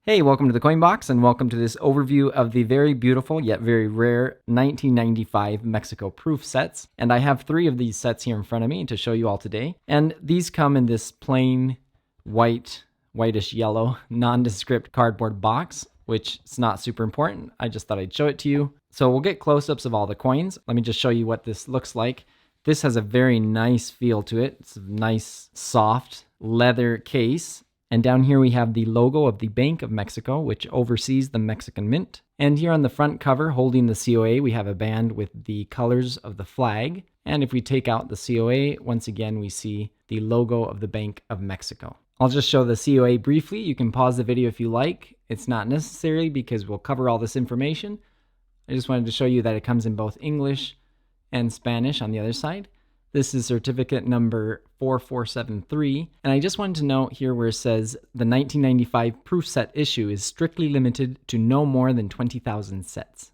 Hey, welcome to the Coin Box and welcome to this overview of the very beautiful yet very rare 1995 Mexico proof sets. And I have 3 of these sets here in front of me to show you all today. And these come in this plain whitish yellow, nondescript cardboard box, which is not super important. I just thought I'd show it to you. So we'll get close-ups of all the coins. Let me just show you what this looks like. This has a very nice feel to it. It's a nice, soft leather case. And down here we have the logo of the Bank of Mexico, which oversees the Mexican Mint. And here on the front cover, holding the COA, we have a band with the colors of the flag. And if we take out the COA, once again, we see the logo of the Bank of Mexico. I'll just show the COA briefly. You can pause the video if you like. It's not necessary because we'll cover all this information. I just wanted to show you that it comes in both English and Spanish on the other side. This is certificate number 4473, and I just wanted to note here where it says the 1995 proof set issue is strictly limited to no more than 20,000 sets.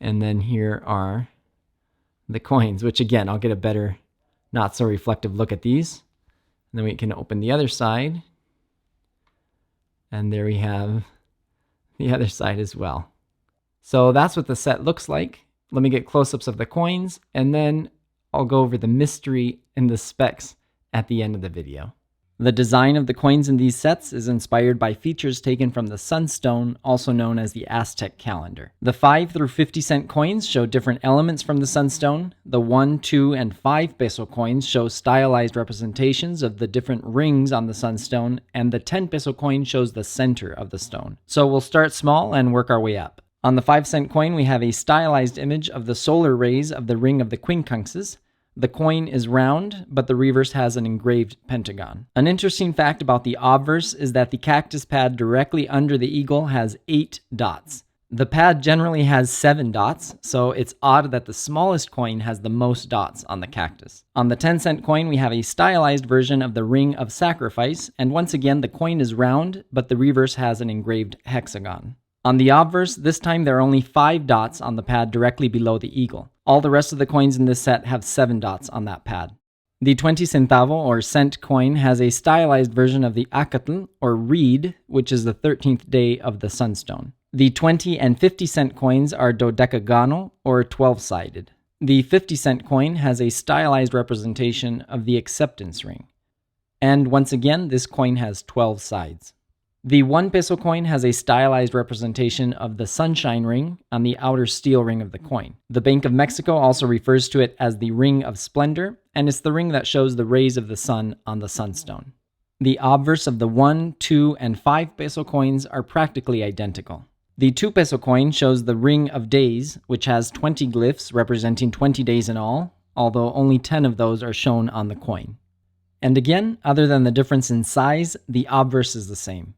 And then here are the coins, which again, I'll get a better, not so reflective look at these. And then we can open the other side. And there we have the other side as well. So that's what the set looks like. Let me get close-ups of the coins, and then I'll go over the mystery and the specs at the end of the video. The design of the coins in these sets is inspired by features taken from the sunstone, also known as the Aztec calendar. The 5 through 50 cent coins show different elements from the sunstone. The 1, 2, and 5 peso coins show stylized representations of the different rings on the sunstone, and the 10 peso coin shows the center of the stone. So we'll start small and work our way up. On the 5-cent coin, we have a stylized image of the solar rays of the ring of the quincunxes. The coin is round, but the reverse has an engraved pentagon. An interesting fact about the obverse is that the cactus pad directly under the eagle has 8 dots. The pad generally has 7 dots, so it's odd that the smallest coin has the most dots on the cactus. On the 10-cent coin, we have a stylized version of the ring of sacrifice, and once again, the coin is round, but the reverse has an engraved hexagon. On the obverse, this time there are only 5 dots on the pad directly below the eagle. All the rest of the coins in this set have 7 dots on that pad. The 20 centavo or cent coin has a stylized version of the acatl or reed, which is the 13th day of the sunstone. The 20 and 50 cent coins are dodecagonal or 12-sided. The 50 cent coin has a stylized representation of the acceptance ring. And once again, this coin has 12 sides. The 1 peso coin has a stylized representation of the sunshine ring on the outer steel ring of the coin. The Bank of Mexico also refers to it as the ring of splendor, and it's the ring that shows the rays of the sun on the sunstone. The obverse of the 1, 2, and 5 peso coins are practically identical. The 2 peso coin shows the ring of days, which has 20 glyphs representing 20 days in all, although only 10 of those are shown on the coin. And again, other than the difference in size, the obverse is the same.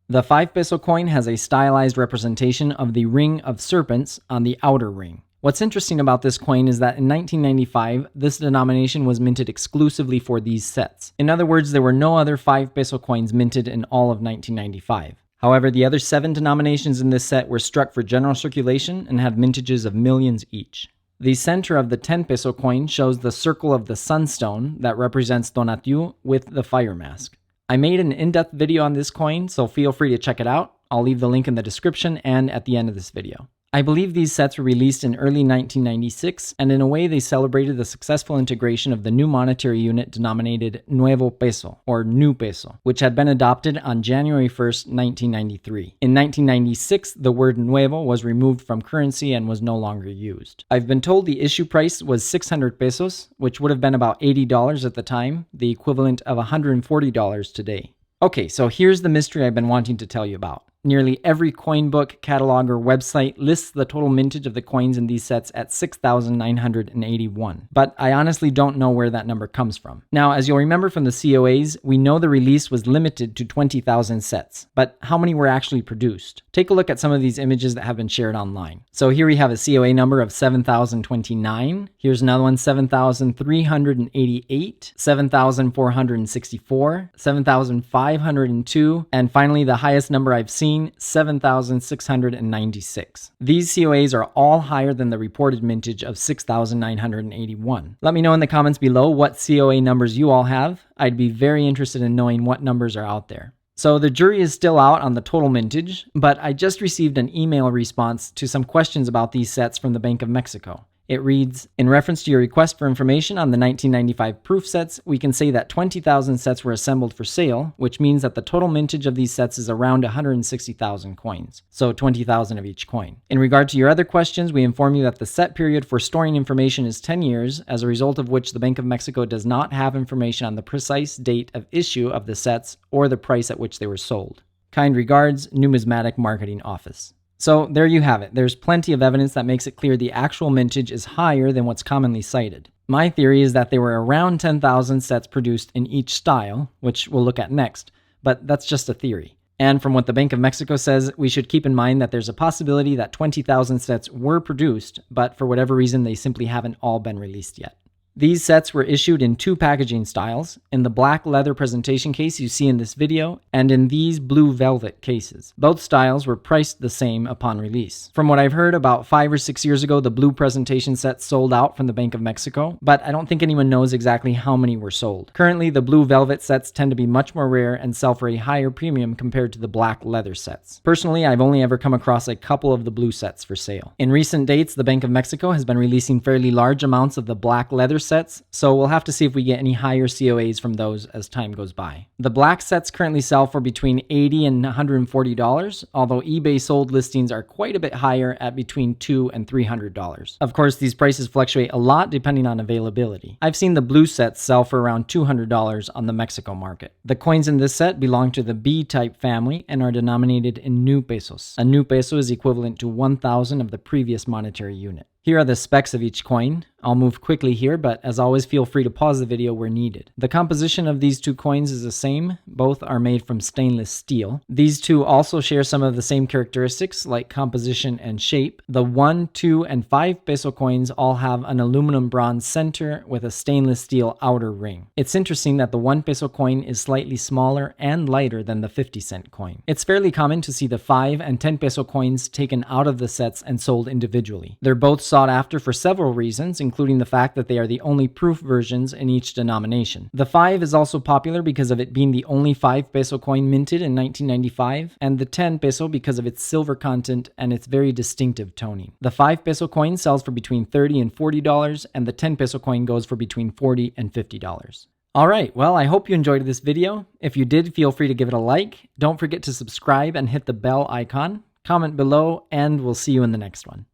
The 5 peso coin has a stylized representation of the ring of serpents on the outer ring. What's interesting about this coin is that in 1995, this denomination was minted exclusively for these sets. In other words, there were no other 5 peso coins minted in all of 1995. However, the other 7 denominations in this set were struck for general circulation and had mintages of millions each. The center of the 10 peso coin shows the circle of the sunstone that represents Tonatiuh with the fire mask. I made an in-depth video on this coin, so feel free to check it out. I'll leave the link in the description and at the end of this video. I believe these sets were released in early 1996, and in a way they celebrated the successful integration of the new monetary unit denominated Nuevo Peso, or New Peso, which had been adopted on January 1st, 1993. In 1996, the word Nuevo was removed from currency and was no longer used. I've been told the issue price was 600 pesos, which would have been about $80 at the time, the equivalent of $140 today. Okay, so here's the mystery I've been wanting to tell you about. Nearly every coin book, catalog, or website lists the total mintage of the coins in these sets at 6,981. But I honestly don't know where that number comes from. Now, as you'll remember from the COAs, we know the release was limited to 20,000 sets. But how many were actually produced? Take a look at some of these images that have been shared online. So here we have a COA number of 7,029. Here's another one, 7,388, 7,464, 7,502, and finally the highest number I've seen, 7,696. These COAs are all higher than the reported mintage of 6,981. Let me know in the comments below what COA numbers you all have. I'd be very interested in knowing what numbers are out there. So the jury is still out on the total mintage, but I just received an email response to some questions about these sets from the Bank of Mexico. It reads, in reference to your request for information on the 1995 proof sets, we can say that 20,000 sets were assembled for sale, which means that the total mintage of these sets is around 160,000 coins, so 20,000 of each coin. In regard to your other questions, we inform you that the set period for storing information is 10 years, as a result of which the Bank of Mexico does not have information on the precise date of issue of the sets or the price at which they were sold. Kind regards, Numismatic Marketing Office. So there you have it. There's plenty of evidence that makes it clear the actual mintage is higher than what's commonly cited. My theory is that there were around 10,000 sets produced in each style, which we'll look at next, but that's just a theory. And from what the Bank of Mexico says, we should keep in mind that there's a possibility that 20,000 sets were produced, but for whatever reason they simply haven't all been released yet. These sets were issued in two packaging styles, in the black leather presentation case you see in this video, and in these blue velvet cases. Both styles were priced the same upon release. From what I've heard, about 5 or 6 years ago, the blue presentation set sold out from the Bank of Mexico, but I don't think anyone knows exactly how many were sold. Currently, the blue velvet sets tend to be much more rare and sell for a higher premium compared to the black leather sets. Personally, I've only ever come across a couple of the blue sets for sale. In recent dates, the Bank of Mexico has been releasing fairly large amounts of the black leather sets, so we'll have to see if we get any higher COAs from those as time goes by. The black sets currently sell for between $80 and $140, although eBay sold listings are quite a bit higher at between $200 and $300. Of course, these prices fluctuate a lot depending on availability. I've seen the blue sets sell for around $200 on the Mexico market. The coins in this set belong to the B-type family and are denominated in new pesos. A new peso is equivalent to 1,000 of the previous monetary unit. Here are the specs of each coin. I'll move quickly here, but as always, feel free to pause the video where needed. The composition of these two coins is the same. Both are made from stainless steel. These two also share some of the same characteristics, like composition and shape. The 1, 2, and 5 peso coins all have an aluminum bronze center with a stainless steel outer ring. It's interesting that the 1 peso coin is slightly smaller and lighter than the 50-cent coin. It's fairly common to see the 5 and 10 peso coins taken out of the sets and sold individually. They're both sought after for several reasons, including the fact that they are the only proof versions in each denomination. The 5 is also popular because of it being the only 5 peso coin minted in 1995, and the 10 peso because of its silver content and its very distinctive toning. The 5 peso coin sells for between $30 and $40, and the 10 peso coin goes for between $40 and $50. Alright, well, I hope you enjoyed this video. If you did, feel free to give it a like. Don't forget to subscribe and hit the bell icon. Comment below, and we'll see you in the next one.